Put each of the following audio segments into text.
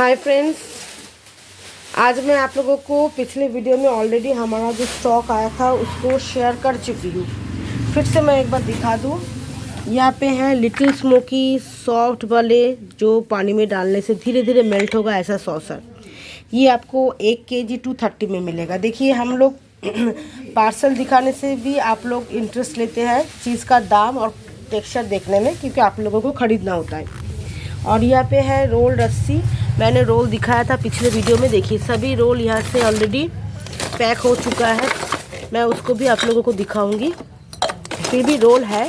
Hi friends, आज मैं आप लोगों को पिछले वीडियो में ऑलरेडी हमारा जो स्टॉक आया था उसको शेयर कर चुकी हूँ। फिर से मैं एक बार दिखा दूँ। यहाँ पे है लिटिल स्मोकी सॉफ्ट वाले, जो पानी में डालने से धीरे धीरे मेल्ट होगा ऐसा सॉसर। ये आपको 1 kg 230 में मिलेगा। देखिए, हम लोग पार्सल दिखाने से भी आप लोग इंटरेस्ट लेते हैं चीज़ का दाम और टेक्सचर देखने में, क्योंकि आप लोगों को ख़रीदना होता है। और यहाँ पे है रोल रस्सी। मैंने रोल दिखाया था पिछले वीडियो में। देखिए, सभी रोल यहाँ से ऑलरेडी पैक हो चुका है। मैं उसको भी आप लोगों को दिखाऊंगी। फिर भी रोल है,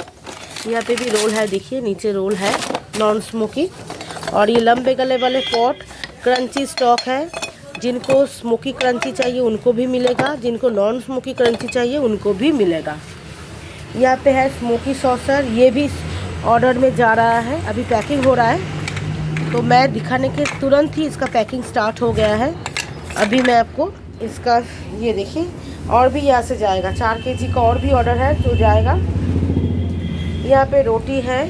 यहाँ पे भी रोल है। देखिए, नीचे रोल है नॉन स्मोकी। और ये लंबे गले वाले पॉट क्रंची स्टॉक है। जिनको स्मोकी क्रंची चाहिए उनको भी मिलेगा, जिनको नॉन स्मोकी क्रंची चाहिए उनको भी मिलेगा। यहाँ पे है स्मोकी सॉसर, ये भी ऑर्डर में जा रहा है, अभी पैकिंग हो रहा है। तो मैं दिखाने के तुरंत ही इसका पैकिंग स्टार्ट हो गया है। अभी मैं आपको इसका, ये देखिए, और भी यहाँ से जाएगा 4 kg का और भी ऑर्डर है जो जाएगा। यहाँ पे रोटी है।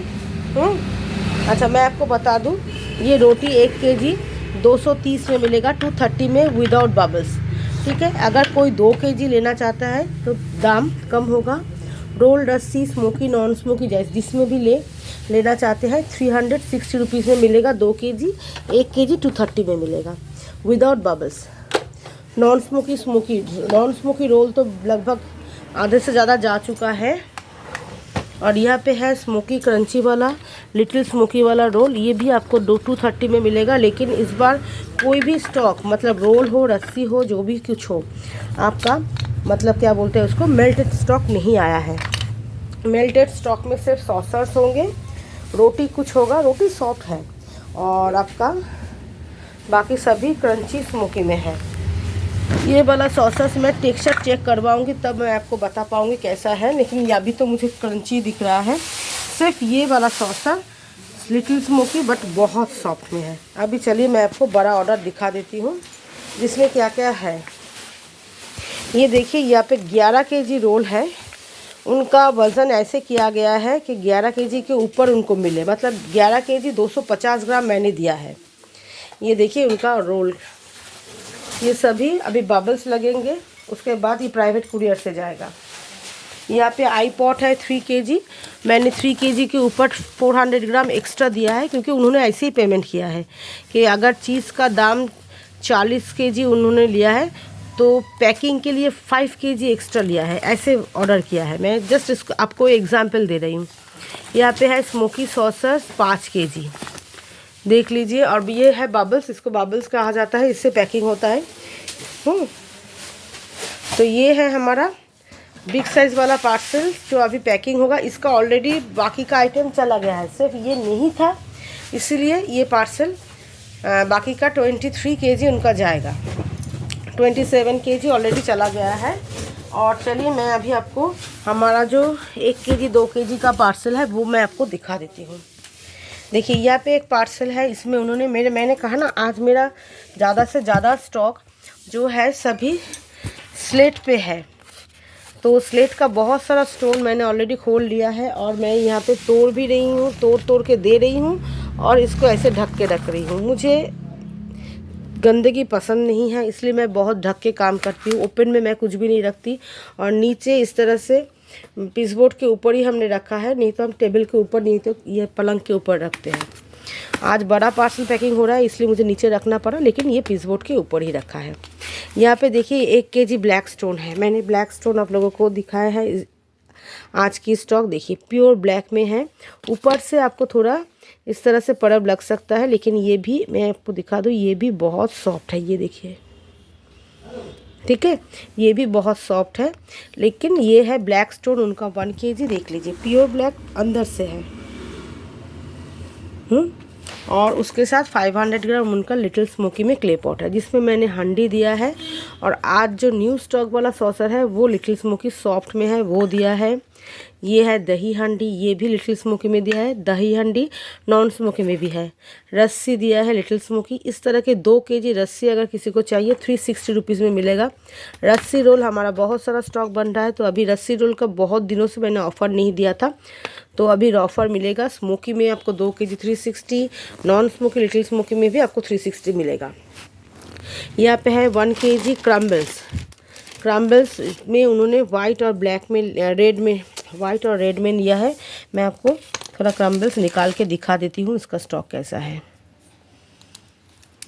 अच्छा, मैं आपको बता दूँ, ये रोटी 1 kg 230 में मिलेगा, 230 में विदाउट बबल्स। ठीक है, अगर कोई 2 kg लेना चाहता है तो दाम कम होगा। रोल रस्सी स्मोकी नॉन स्मोकी जैसे जिसमें भी लेना चाहते हैं 360 रुपीज़ में मिलेगा 2 kg। 1 kg 230 में मिलेगा without bubbles. Non smoky roll तो लगभग आधे से ज़्यादा जा चुका है। और यहाँ पे है स्मोकी क्रंची वाला लिटिल स्मोकी वाला रोल, ये भी आपको 230 में मिलेगा। लेकिन इस बार कोई भी स्टॉक, मतलब रोल हो रस्सी हो जो भी कुछ हो, आपका मतलब क्या बोलते हैं उसको, मेल्टेड स्टॉक नहीं आया है। मेल्टेड स्टॉक में सिर्फ सॉसर्स होंगे, रोटी कुछ होगा, रोटी सॉफ्ट है, और आपका बाकी सभी क्रंची स्मोकी में है। ये वाला सॉसर्स मैं टेक्सचर चेक करवाऊंगी, तब मैं आपको बता पाऊंगी कैसा है। लेकिन अभी तो मुझे क्रंची दिख रहा है। सिर्फ ये वाला सॉसर लिटिल स्मोकी बट बहुत सॉफ्ट में है। अभी चलिए मैं आपको बड़ा ऑर्डर दिखा देती हूँ जिसमें क्या क्या है। ये देखिए, यहाँ पे 11 kg रोल है। उनका वज़न ऐसे किया गया है कि 11 kg के ऊपर उनको मिले, मतलब 11 kg 250 ग्राम मैंने दिया है। ये देखिए उनका रोल। ये सभी अभी बबल्स लगेंगे, उसके बाद ये प्राइवेट कुरियर से जाएगा। यहाँ पे आई पॉट है 3 kg। मैंने 3 kg के ऊपर 400 ग्राम एक्स्ट्रा दिया है, क्योंकि उन्होंने ऐसे ही पेमेंट किया है कि अगर चीज़ का दाम 40 kg उन्होंने लिया है तो पैकिंग के लिए 5 kg एक्स्ट्रा लिया है, ऐसे ऑर्डर किया है। मैं जस्ट इसको आपको एग्जांपल दे रही हूँ। यहाँ पे है स्मोकी सॉसर्स 5 kg, देख लीजिए। और ये है बबल्स, इसको बबल्स कहा जाता है, इससे पैकिंग होता है। तो ये है हमारा बिग साइज़ वाला पार्सल जो अभी पैकिंग होगा। इसका ऑलरेडी बाकी का आइटम चला गया है, सिर्फ ये नहीं था, इसीलिए ये पार्सल बाकी का 23 kg उनका जाएगा। 27 kg ऑलरेडी चला गया है। और चलिए मैं अभी आपको हमारा जो 1 kg 2 kg का पार्सल है वो मैं आपको दिखा देती हूँ। देखिए, यहाँ पे एक पार्सल है। इसमें उन्होंने मैंने कहा ना, आज मेरा ज़्यादा से ज़्यादा स्टॉक जो है सभी स्लेट पे है। तो स्लेट का बहुत सारा स्टोन मैंने ऑलरेडी खोल लिया है, और मैं यहाँ पे तोड़ भी रही हूँ, तोड़ के दे रही हूँ, और इसको ऐसे ढक के रख रही हूँ। मुझे गंदगी पसंद नहीं है, इसलिए मैं बहुत ढक के काम करती हूँ। ओपन में मैं कुछ भी नहीं रखती। और नीचे इस तरह से पीसबोर्ड के ऊपर ही हमने रखा है, नहीं तो हम टेबल के ऊपर, नहीं तो ये पलंग के ऊपर रखते हैं। आज बड़ा पार्सल पैकिंग हो रहा है, इसलिए मुझे नीचे रखना पड़ा, लेकिन ये पीसबोर्ड के ऊपर ही रखा है। यहाँ पे देखिए 1 kg ब्लैक स्टोन है। मैंने ब्लैक स्टोन आप लोगों को दिखाया है। आज की स्टॉक देखिए प्योर ब्लैक में है। ऊपर से आपको थोड़ा इस तरह से परब लग सकता है, लेकिन ये भी मैं आपको दिखा दूँ, ये भी बहुत सॉफ्ट है। ये देखिए, ठीक है, ये भी बहुत सॉफ्ट है। लेकिन ये है ब्लैक स्टोन उनका 1 kg, देख लीजिए प्योर ब्लैक अंदर से है। और उसके साथ 500 ग्राम उनका लिटिल स्मोकी में क्ले पॉट है, जिसमें मैंने हंडी दिया है। और आज जो न्यू स्टॉक वाला सॉसर है वो लिटिल स्मोकी सॉफ्ट में है, वो दिया है। ये है दही हांडी, ये भी लिटिल स्मोकी में दिया है। दही हांडी नॉन स्मोकी में भी है। रस्सी दिया है लिटिल स्मोकी। इस तरह के 2 kg रस्सी अगर किसी को चाहिए 360 रुपीज़ में मिलेगा। रस्सी रोल हमारा बहुत सारा स्टॉक बन रहा है, तो अभी रस्सी रोल का बहुत दिनों से मैंने ऑफ़र नहीं दिया था, तो अभी ऑफ़र मिलेगा। स्मोकी में आपको 2 kg 360, non smoky little smoky में भी आपको 360 मिलेगा। यहाँ पे है 1 kg क्रम्बल्स। क्रम्बल्स में उन्होंने वाइट और ब्लैक में, रेड में, वाइट और रेड में लिया है। मैं आपको थोड़ा क्रम्बल्स निकाल के दिखा देती हूँ इसका स्टॉक कैसा है।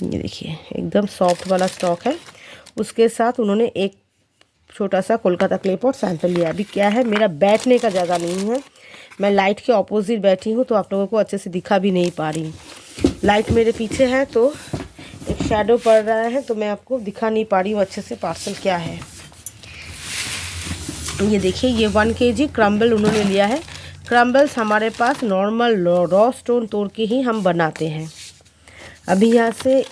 ये देखिए एकदम सॉफ्ट वाला स्टॉक है। उसके साथ उन्होंने एक छोटा सा कोलकाता क्ले पॉट सैंपल लिया। अभी क्या है, मेरा बैठने का जगह नहीं है, मैं लाइट के ऑपोजिट बैठी हूँ, तो आप लोगों को अच्छे से दिखा भी नहीं पा रही। लाइट मेरे पीछे है तो एक शैडो पड़ रहा है, तो मैं आपको दिखा नहीं पा रही हूँ अच्छे से पार्सल क्या है। ये देखिए ये 1 kg क्रम्बल उन्होंने लिया है। क्रम्बल्स हमारे पास नॉर्मल रॉ स्टोन तोड़ के ही हम बनाते हैं। अभी यहाँ से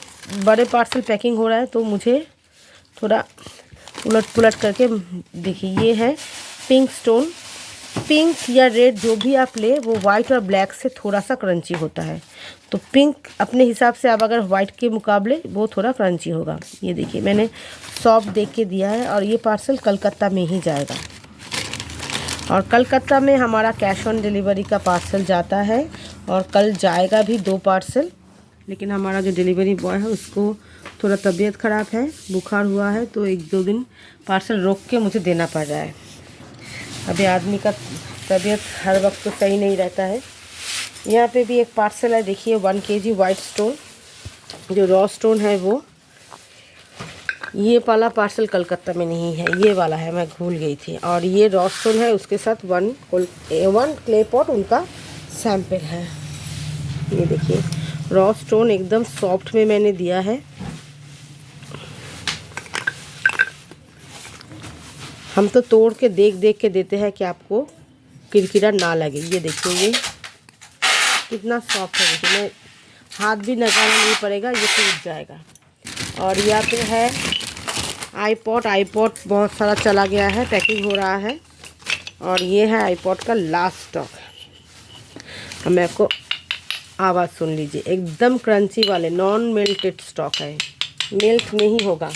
बड़े पार्सल पैकिंग हो रहा है, तो मुझे थोड़ा उलट पुलट करके देखिए। ये है पिंक स्टोन। पिंक या रेड जो भी आप ले, वो वाइट और ब्लैक से थोड़ा सा क्रंची होता है, तो पिंक अपने हिसाब से आप अगर वाइट के मुकाबले वो थोड़ा क्रंची होगा। ये देखिए मैंने सॉफ्ट देख के दिया है, और ये पार्सल कलकत्ता में ही जाएगा। और कलकत्ता में हमारा कैश ऑन डिलीवरी का पार्सल जाता है, और कल जाएगा भी 2 पार्सल। लेकिन हमारा जो डिलीवरी बॉय है उसको थोड़ा तबीयत ख़राब है, बुखार हुआ है, तो 1-2 दिन पार्सल रोक के मुझे देना पड़ रहा है। अभी आदमी का तबीयत हर वक्त तो सही नहीं रहता है। यहाँ पे भी एक पार्सल है, देखिए 1 kg वाइट स्टोन, जो रॉ स्टोन है वो। ये वाला पार्सल कलकत्ता में नहीं है, ये वाला है, मैं भूल गई थी। और ये रॉ स्टोन है, उसके साथ 1 क्ले पॉट उनका सैंपल है। ये देखिए रॉ स्टोन एकदम सॉफ्ट में मैंने दिया है। हम तो तोड़ के देख देख के देते हैं कि आपको किरकिरा ना लगे। ये देखिए ये कितना सॉफ्ट है, देखिए मैं हाथ भी लगाना नहीं पड़ेगा, ये टूट जाएगा। और यहाँ पे है आईपॉड बहुत सारा चला गया है, पैकिंग हो रहा है। और ये है आईपॉड का लास्ट स्टॉक। मैं आपको आवाज़ सुन लीजिए, एकदम क्रंची वाले नॉन मेल्टेड स्टॉक है, मेल्ट नहीं होगा।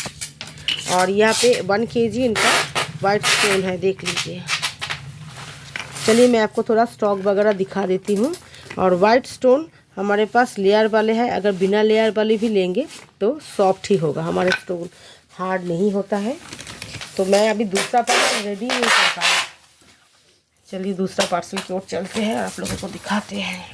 और यहाँ पे 1 kg इनका वाइट स्टोन है, देख लीजिए। चलिए मैं आपको थोड़ा स्टॉक वगैरह दिखा देती हूँ। और वाइट स्टोन हमारे पास लेयर वाले हैं, अगर बिना लेयर वाले भी लेंगे तो सॉफ्ट ही होगा, हमारे स्टोन हार्ड नहीं होता है। तो मैं अभी दूसरा पार्सल रेडी नहीं कर पाया। चलिए दूसरा पार्सल की ओर चलते हैं, आप लोगों को दिखाते हैं।